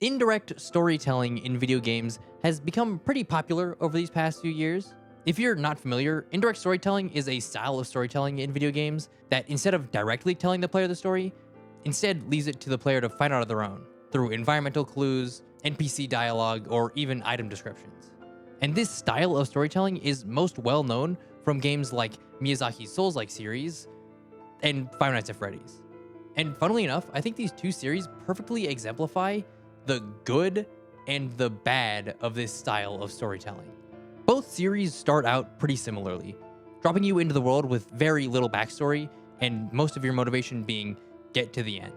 Indirect storytelling in video games has become pretty popular over these past few years. If you're not familiar, indirect storytelling is a style of storytelling in video games that instead of directly telling the player the story, instead leaves it to the player to find out on their own through environmental clues, NPC dialogue, or even item descriptions. And this style of storytelling is most well known from games like Miyazaki's Souls-like series and Five Nights at Freddy's. And funnily enough, I think these two series perfectly exemplify the good and the bad of this style of storytelling. Both series start out pretty similarly, dropping you into the world with very little backstory and most of your motivation being get to the end.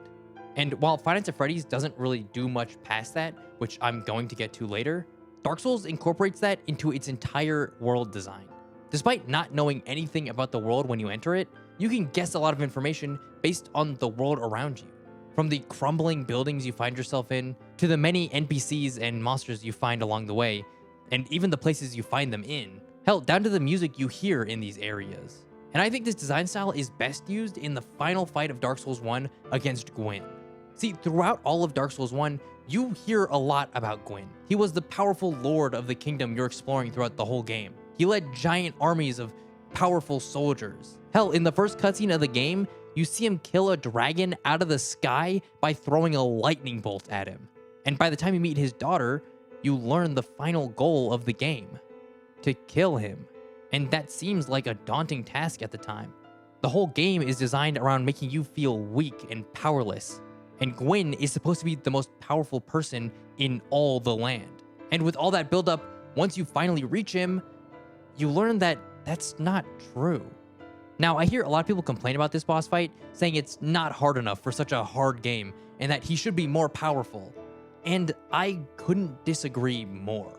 And while Five Nights at Freddy's doesn't really do much past that, which I'm going to get to later, Dark Souls incorporates that into its entire world design. Despite not knowing anything about the world when you enter it, you can guess a lot of information based on the world around you. From the crumbling buildings you find yourself in, to the many NPCs and monsters you find along the way, and even the places you find them in. Hell, down to the music you hear in these areas. And I think this design style is best used in the final fight of Dark Souls 1 against Gwyn. See, throughout all of Dark Souls 1, you hear a lot about Gwyn. He was the powerful lord of the kingdom you're exploring throughout the whole game. He led giant armies of powerful soldiers. Hell, in the first cutscene of the game, you see him kill a dragon out of the sky by throwing a lightning bolt at him. And by the time you meet his daughter, you learn the final goal of the game, to kill him. And that seems like a daunting task at the time. The whole game is designed around making you feel weak and powerless. And Gwyn is supposed to be the most powerful person in all the land. And with all that buildup, once you finally reach him, you learn that that's not true. Now, I hear a lot of people complain about this boss fight, saying it's not hard enough for such a hard game, and that he should be more powerful. And I couldn't disagree more.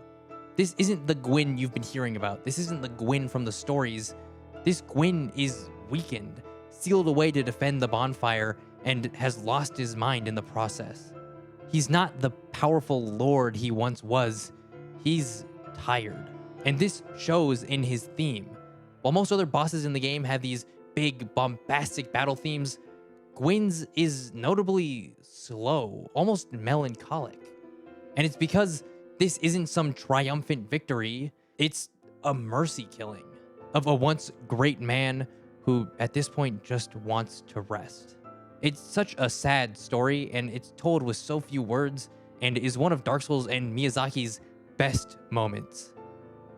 This isn't the Gwyn you've been hearing about. This isn't the Gwyn from the stories. This Gwyn is weakened, sealed away to defend the bonfire, and has lost his mind in the process. He's not the powerful lord he once was. He's tired. And this shows in his theme. While most other bosses in the game have these big, bombastic battle themes, Gwyn's is notably slow, almost melancholic. And it's because this isn't some triumphant victory, it's a mercy killing of a once great man who at this point just wants to rest. It's such a sad story, and it's told with so few words, and is one of Dark Souls and Miyazaki's best moments.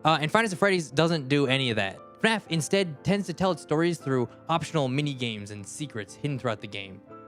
And Five Nights at Freddy's doesn't do any of that. FNAF instead tends to tell its stories through optional mini-games and secrets hidden throughout the game.